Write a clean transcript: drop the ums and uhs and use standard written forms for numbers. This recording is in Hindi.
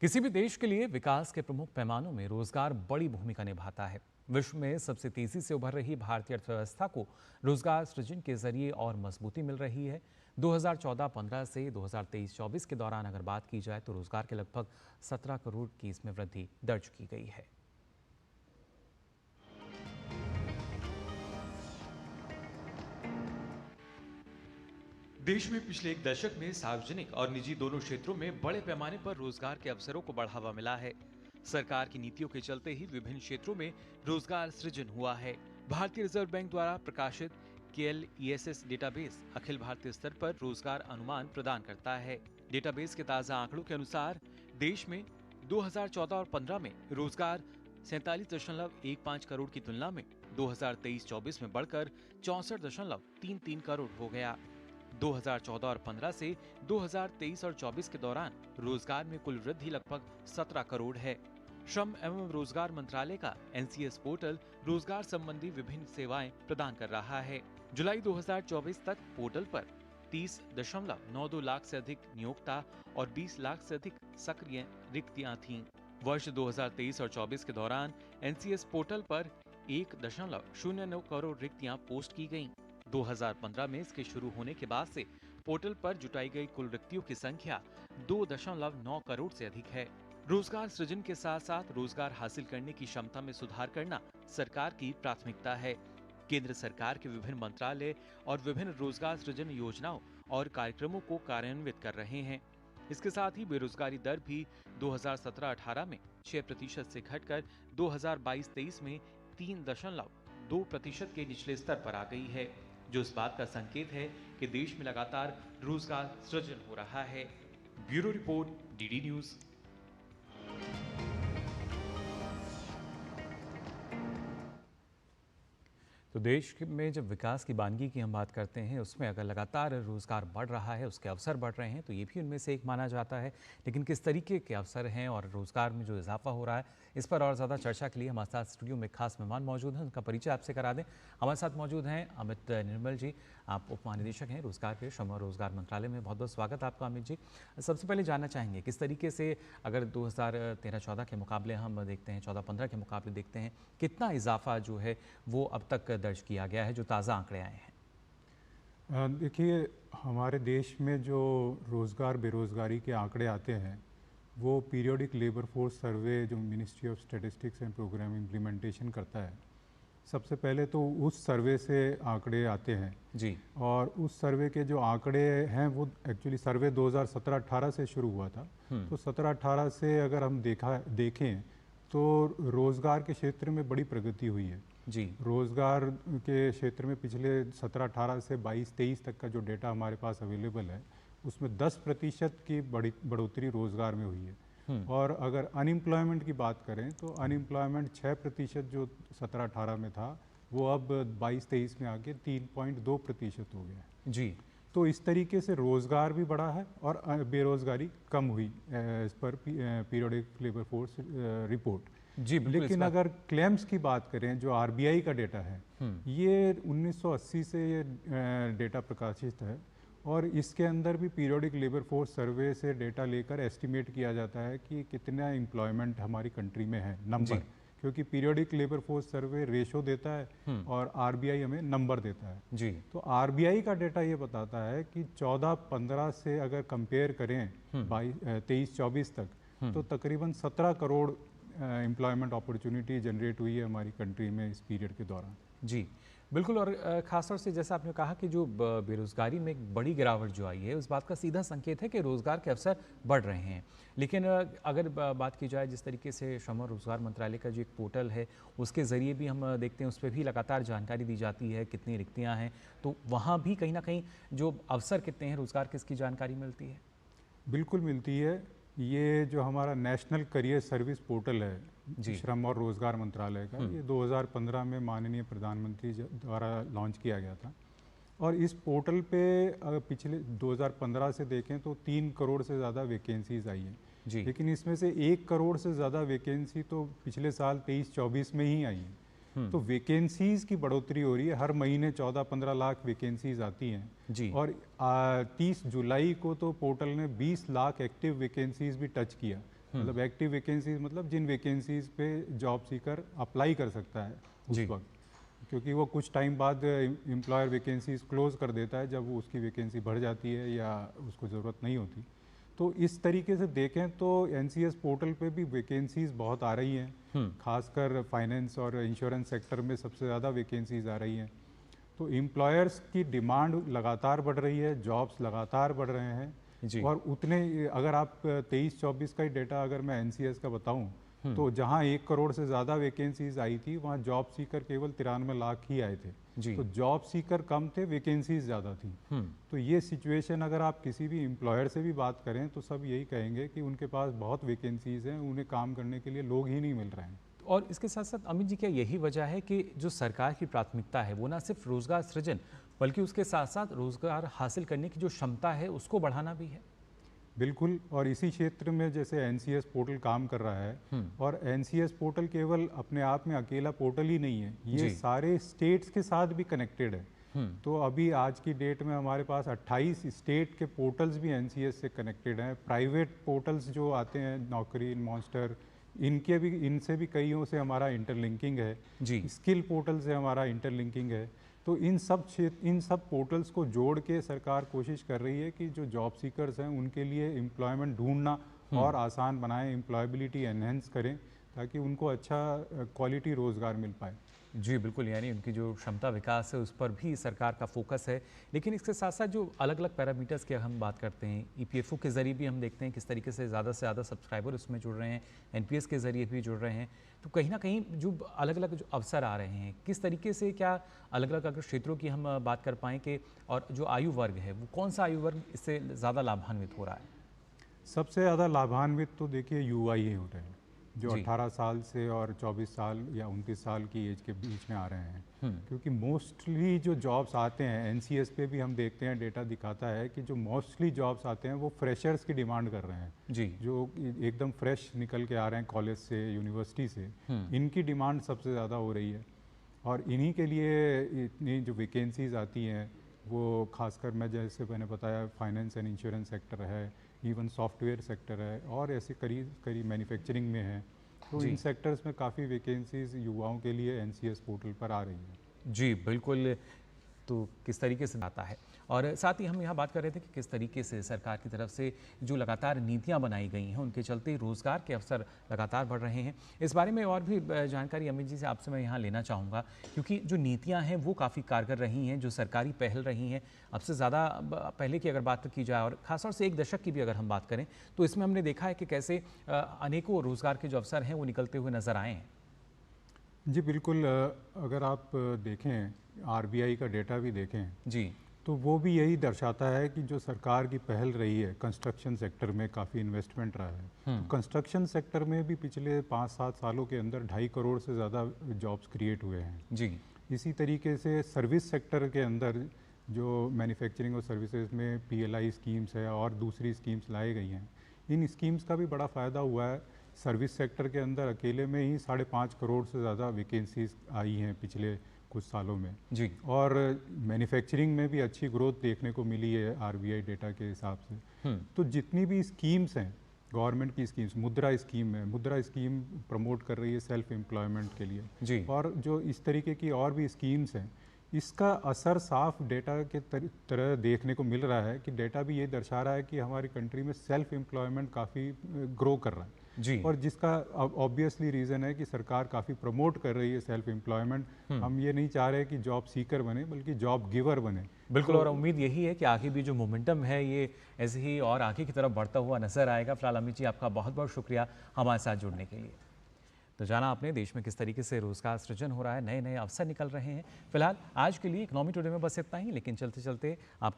किसी भी देश के लिए विकास के प्रमुख पैमानों में रोजगार बड़ी भूमिका निभाता है। विश्व में सबसे तेजी से उभर रही भारतीय अर्थव्यवस्था को रोजगार सृजन के जरिए और मजबूती मिल रही है। 2014-15 से 2023-24 के दौरान अगर बात की जाए तो रोजगार के लगभग 17 करोड़ की इसमें वृद्धि दर्ज की गई है। देश में पिछले एक दशक में सार्वजनिक और निजी दोनों क्षेत्रों में बड़े पैमाने पर रोजगार के अवसरों को बढ़ावा मिला है। सरकार की नीतियों के चलते ही विभिन्न क्षेत्रों में रोजगार सृजन हुआ है। भारतीय रिजर्व बैंक द्वारा प्रकाशित KLESS डेटाबेस अखिल भारतीय स्तर पर रोजगार अनुमान प्रदान करता है। डेटाबेस के ताजा आंकड़ों के अनुसार देश में 2014 और 15 में रोजगार 47.15 करोड़ की तुलना में 2023-24 में बढ़कर 64.33 करोड़ हो गया। 2014 और 15 से 2023 और 24 के दौरान रोजगार में कुल वृद्धि लगभग 17 करोड़ है। श्रम एवं रोजगार मंत्रालय का NCS पोर्टल रोजगार संबंधी विभिन्न सेवाएं प्रदान कर रहा है। जुलाई 2024 तक पोर्टल पर 30.92 लाख से अधिक नियोक्ता और 20 लाख से अधिक सक्रिय रिक्तियां थीं। वर्ष 2023 और 24 के दौरान NCS पोर्टल पर 1.09 करोड़ रिक्तियां पोस्ट की गईं। 2015 में इसके शुरू होने के बाद से पोर्टल पर जुटाई गई कुल रिक्तियों की संख्या 2.9 करोड़ से अधिक है। रोजगार सृजन के साथ साथ रोजगार हासिल करने की क्षमता में सुधार करना सरकार की प्राथमिकता है। केंद्र सरकार के विभिन्न मंत्रालय और विभिन्न रोजगार सृजन योजनाओं और कार्यक्रमों को कार्यान्वित कर रहे हैं। इसके साथ ही बेरोजगारी दर भी 2017-18 में 6% से घटकर 2022-23 में 3.2% के निचले स्तर पर आ गई है, जो इस बात का संकेत है कि देश में लगातार रोजगार सृजन हो रहा है। Bureau report, DD news. तो देश में जब विकास की बानगी की हम बात करते हैं, उसमें अगर लगातार रोज़गार बढ़ रहा है, उसके अवसर बढ़ रहे हैं, तो ये भी उनमें से एक माना जाता है। लेकिन किस तरीके के अवसर हैं और रोज़गार में जो इजाफा हो रहा है, इस पर और ज़्यादा चर्चा के लिए हमारे साथ स्टूडियो में खास मेहमान मौजूद हैं। उनका परिचय आपसे करा दें। हमारे साथ मौजूद हैं अमित निर्मल जी। आप उप महानिदेशक हैं रोजगार के श्रम और रोजगार मंत्रालय में। बहुत बहुत स्वागत आपका अमित जी। सबसे पहले जानना चाहेंगे किस तरीके से अगर 2013-14 के मुकाबले हम देखते हैं, 14-15 के मुकाबले देखते हैं, कितना इजाफा जो है वो अब तक दर्ज किया गया है, जो ताज़ा आंकड़े आए हैं? देखिए, हमारे देश में जो रोज़गार बेरोज़गारी के आंकड़े आते हैं वो पीरियोडिक लेबर फोर्स सर्वे जो ministry of statistics and programme implementation करता है, सबसे पहले तो उस सर्वे से आंकड़े आते हैं जी। और उस सर्वे के जो आंकड़े हैं वो एक्चुअली सर्वे 2017-18 से शुरू हुआ था। तो 17-18 से अगर हम देखें तो रोज़गार के क्षेत्र में बड़ी प्रगति हुई है जी। रोज़गार के क्षेत्र में पिछले 17-18 से 22-23 तक का जो डेटा हमारे पास अवेलेबल है उसमें 10% की बढ़ोतरी रोज़गार में हुई है। और अगर अनएम्प्लॉयमेंट की बात करें तो अनएम्प्लॉयमेंट 6% जो 17-18 में था वो अब 22-23 में आके 3.2% हो गया है जी। तो इस तरीके से रोज़गार भी बढ़ा है और बेरोज़गारी कम हुई इस पर पीरियोडिक लेबर फोर्स रिपोर्ट जी। लेकिन अगर क्लेम्स की बात करें जो RBI का डेटा है, ये 1980 से ये डेटा प्रकाशित है और इसके अंदर भी पीरियोडिक लेबर फोर्स सर्वे से डेटा लेकर एस्टिमेट किया जाता है कि कितना एम्प्लॉयमेंट हमारी कंट्री में है, नंबर, क्योंकि पीरियोडिक लेबर फोर्स सर्वे रेशो देता है और RBI हमें नंबर देता है जी। तो RBI का डेटा ये बताता है कि 14-15 से अगर कंपेयर करें 23-24 तक तो तकरीबन 17 करोड़ एम्प्लॉयमेंट अपॉर्चुनिटी जनरेट हुई है हमारी कंट्री में इस पीरियड के दौरान। जी बिल्कुल। और खासतौर से जैसा आपने कहा कि जो बेरोज़गारी में एक बड़ी गिरावट जो आई है, उस बात का सीधा संकेत है कि रोज़गार के अवसर बढ़ रहे हैं। लेकिन अगर बात की जाए जिस तरीके से श्रम और रोज़गार मंत्रालय का जो एक पोर्टल है उसके ज़रिए भी हम देखते हैं, उस पर भी लगातार जानकारी दी जाती है कितनी रिक्तियाँ हैं, तो वहाँ भी कहीं ना कहीं जो अवसर कितने हैं रोज़गार के, इसकी जानकारी मिलती है। बिल्कुल मिलती है। ये जो हमारा नेशनल करियर सर्विस पोर्टल है श्रम और रोज़गार मंत्रालय का, ये 2015 में माननीय प्रधानमंत्री द्वारा लॉन्च किया गया था और इस पोर्टल पे अगर पिछले 2015 से देखें तो 3 करोड़ से ज़्यादा वैकेंसीज आई हैं। लेकिन इसमें से 1 करोड़ से ज़्यादा वैकेंसी तो पिछले साल 23-24 में ही आई है। तो वैकेंसीज की बढ़ोतरी हो रही है, हर महीने 14-15 लाख वैकेंसीज आती हैं और 30 जुलाई को तो पोर्टल ने 20 लाख एक्टिव वैकेंसीज भी टच किया मतलब एक्टिव वैकेंसीज मतलब जिन वैकेंसीज पे जॉब सीकर अप्लाई कर सकता है उस वक्त, क्योंकि वो कुछ टाइम बाद एम्प्लॉयर वैकेंसीज क्लोज कर देता है जब वो उसकी वैकेंसी बढ़ जाती है या उसको ज़रूरत नहीं होती। तो इस तरीके से देखें तो एनसीएस पोर्टल पे भी वैकेंसीज बहुत आ रही हैं, खासकर फाइनेंस और इंश्योरेंस सेक्टर में सबसे ज़्यादा वैकेंसीज आ रही हैं। तो एम्प्लॉयर्स की डिमांड लगातार बढ़ रही है, जॉब्स लगातार बढ़ रहे हैं और उतने अगर आप 23-24 का ही डेटा अगर मैं एनसीएस का बताऊं तो जहां 1 करोड़ से ज़्यादा वैकेंसीज आई थी वहां जॉब सीकर केवल 93 लाख ही आए थे। तो जॉब सीकर कम थे, वैकेंसीज ज़्यादा थी। तो ये सिचुएशन अगर आप किसी भी एम्प्लॉयर से भी बात करें तो सब यही कहेंगे कि उनके पास बहुत वैकेंसीज हैं, उन्हें काम करने के लिए लोग ही नहीं मिल रहे हैं। और इसके साथ साथ अमित जी, क्या यही वजह है कि जो सरकार की प्राथमिकता है वो ना सिर्फ रोजगार सृजन बल्कि उसके साथ साथ रोजगार हासिल करने की जो क्षमता है उसको बढ़ाना भी है? बिल्कुल, और इसी क्षेत्र में जैसे एनसीएस पोर्टल काम कर रहा है, और एनसीएस पोर्टल केवल अपने आप में अकेला पोर्टल ही नहीं है, ये सारे स्टेट्स के साथ भी कनेक्टेड है। तो अभी आज की डेट में हमारे पास 28 स्टेट के पोर्टल्स भी एनसीएस से कनेक्टेड हैं। प्राइवेट पोर्टल्स जो आते हैं, नौकरी, मॉन्स्टर, इनसे भी कईयों से हमारा इंटरलिंकिंग है। स्किल पोर्टल से हमारा इंटरलिंकिंग है। तो इन सब पोर्टल्स को जोड़ के सरकार कोशिश कर रही है कि जो जॉब सीकर्स हैं उनके लिए एम्प्लॉयमेंट ढूंढना और आसान बनाएं, एम्प्लॉयबिलिटी एनहेंस करें ताकि उनको अच्छा क्वालिटी रोज़गार मिल पाए। जी बिल्कुल, यानी उनकी जो क्षमता विकास है उस पर भी सरकार का फोकस है। लेकिन इसके साथ साथ जो अलग अलग पैरामीटर्स की हम बात करते हैं, ईपीएफओ के ज़रिए भी हम देखते हैं किस तरीके से ज़्यादा सब्सक्राइबर उसमें जुड़ रहे हैं, एनपीएस के ज़रिए भी जुड़ रहे हैं। तो कहीं ना कहीं जो अलग अलग जो अवसर आ रहे हैं, किस तरीके से, क्या अलग अलग अगर क्षेत्रों की हम बात कर पाएँ कि और जो आयु वर्ग है वो कौन सा आयु वर्ग इससे ज़्यादा लाभान्वित हो रहा है? सबसे ज़्यादा लाभान्वित तो देखिए युवा ही हो रहे हैं, जो 18 साल से और 24 साल या 29 साल की एज के बीच में आ रहे हैं। क्योंकि मोस्टली जो जॉब्स आते हैं, एनसीएस पे भी हम देखते हैं, डेटा दिखाता है कि जो मोस्टली जॉब्स आते हैं वो फ्रेशर्स की डिमांड कर रहे हैं, जो एकदम फ्रेश निकल के आ रहे हैं कॉलेज से, यूनिवर्सिटी से, इनकी डिमांड सबसे ज़्यादा हो रही है। और इन्हीं के लिए इतनी जो वैकेंसीज आती हैं वो खासकर मैं जैसे मैंने बताया फाइनेंस एंड इंश्योरेंस सेक्टर है, इवन सॉफ्टवेयर सेक्टर है, और ऐसे करीब मैन्युफैक्चरिंग में है। तो इन सेक्टर्स में काफ़ी वैकेंसीज युवाओं के लिए एनसीएस पोर्टल पर आ रही हैं। जी बिल्कुल, तो किस तरीके से आता है, और साथ ही हम यहाँ बात कर रहे थे कि किस तरीके से सरकार की तरफ से जो लगातार नीतियाँ बनाई गई हैं उनके चलते रोज़गार के अवसर लगातार बढ़ रहे हैं। इस बारे में और भी जानकारी अमित जी से आपसे मैं यहाँ लेना चाहूँगा, क्योंकि जो नीतियाँ हैं वो काफ़ी कारगर रही हैं, जो सरकारी पहल रही हैं अब से ज़्यादा पहले की अगर बात की जाए, और ख़ासतौर से एक दशक की भी अगर हम बात करें तो इसमें हमने देखा है कि कैसे अनेकों रोज़गार के जो अवसर हैं वो निकलते हुए नज़र आए हैं। जी बिल्कुल, अगर आप देखें आरबीआई का डेटा भी देखें तो वो भी यही दर्शाता है कि जो सरकार की पहल रही है, कंस्ट्रक्शन सेक्टर में काफ़ी इन्वेस्टमेंट रहा है। तो कंस्ट्रक्शन सेक्टर में भी पिछले 5-7 सालों के अंदर 2.5 करोड़ से ज़्यादा जॉब्स क्रिएट हुए हैं। इसी तरीके से सर्विस सेक्टर के अंदर जो मैन्युफैक्चरिंग और सर्विसेज में पीएलआई स्कीम्स है और दूसरी स्कीम्स लाई गई हैं, इन स्कीम्स का भी बड़ा फ़ायदा हुआ है। सर्विस सेक्टर के अंदर अकेले में ही 5.5 करोड़ से ज़्यादा वैकेंसीज आई हैं पिछले कुछ सालों में। और मैन्युफैक्चरिंग में भी अच्छी ग्रोथ देखने को मिली है आरबीआई डेटा के हिसाब से। तो जितनी भी स्कीम्स हैं, गवर्नमेंट की स्कीम्स, मुद्रा स्कीम है, मुद्रा स्कीम प्रमोट कर रही है सेल्फ एम्प्लॉयमेंट के लिए, और जो इस तरीके की और भी स्कीम्स हैं, इसका असर साफ डेटा के तरह देखने को मिल रहा है कि डेटा भी ये दर्शा रहा है कि हमारी कंट्री में सेल्फ एम्प्लॉयमेंट काफ़ी ग्रो कर रहा है। और जिसका ऑब्वियसली रीज़न है कि सरकार काफ़ी प्रमोट कर रही है सेल्फ एम्प्लॉयमेंट। हम ये नहीं चाह रहे कि जॉब सीकर बने बल्कि जॉब गिवर बने। बिल्कुल, और उम्मीद यही है कि आगे भी जो मोमेंटम है ये ऐसे ही और आगे की तरफ बढ़ता हुआ नजर आएगा। फिलहाल अमित जी, आपका बहुत बहुत शुक्रिया हमारे साथ जुड़ने के लिए। तो जाना आपने देश में किस तरीके से रोजगार सृजन हो रहा है, नए नए अवसर निकल रहे हैं। फिलहाल आज के लिए इकोनॉमी टुडे में बस इतना ही, लेकिन चलते चलते आप